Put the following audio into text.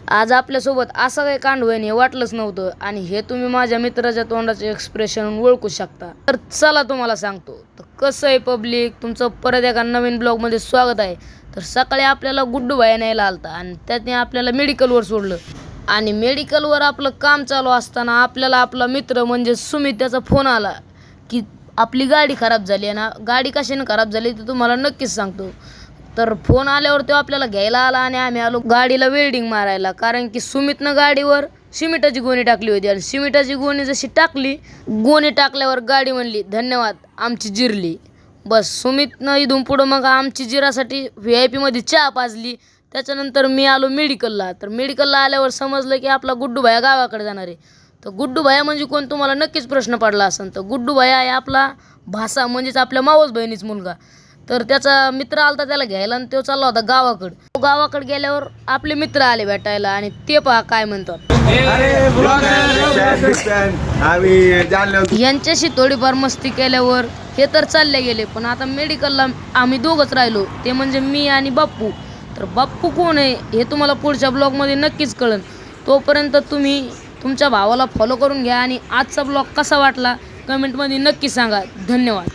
आज आपल्यासोबत असं काही कांड होईन हे वाटलंच नव्हतं आणि हे तुम्ही माझ्या मित्राच्या तोंडाचे एक्सप्रेशन ओळखू शकता. तर चला तुम्हाला सांगतो. तर कसं आहे पब्लिक, तुमचं परत एका नवीन ब्लॉगमध्ये स्वागत आहे. तर सकाळी आपल्याला गुड्डू भाई न्यायला आलता आणि त्याने आपल्याला मेडिकलवर सोडलं आणि मेडिकलवर आपलं काम चालू असताना आपल्याला आपला मित्र म्हणजे सुमित त्याचा फोन आला की आपली गाडी खराब झाली आहे ना. गाडी कशाने खराब झाली ते तुम्हाला नक्कीच सांगतो. तर फोन आल्यावर तो आपल्याला घ्यायला आला आणि आम्ही आलो गाडीला वेल्डिंग मारायला, कारण की सुमितनं गाडीवर सिमेंटाची गोणी टाकली होती आणि सिमेंटाची गोणी जशी टाकली, गोणी टाकल्यावर गाडी म्हणली धन्यवाद आमची जिरली. बस सुमितनं इथून पुढं मग आमची जिरासाठी VIP मध्ये चहा पाजली. त्याच्यानंतर मी आलो मेडिकलला. तर मेडिकलला आल्यावर समजलं की आपला गुड्डू भाया गावाकडे जाणार आहे. तर गुड्डू भाया म्हणजे कोण तुम्हाला नक्कीच प्रश्न पडला असेल. तर गुड्डू भाया आहे आपला भासा म्हणजेच आपल्या मावस बहिणीच मुलगा. तर त्याचा मित्र आलता त्याला घ्यायला आणि तो चालला होता गावाकडे. गावाकडे गेल्यावर आपले मित्र आले भेटायला आणि ते पहा काय म्हणतात. यांच्याशी थोडीफार मस्ती केल्यावर हे तर चालले गेले, पण आता मेडिकलला आम्ही दोघंच राहिलो, ते म्हणजे मी आणि बाप्पू. तर बाप्पू कोण आहे हे तुम्हाला पुढच्या ब्लॉगमध्ये नक्कीच कळेल. तोपर्यंत तुम्ही तुमच्या भावाला फॉलो करून घ्या आणि आजचा ब्लॉग कसा वाटला कमेंटमध्ये नक्की सांगा. धन्यवाद.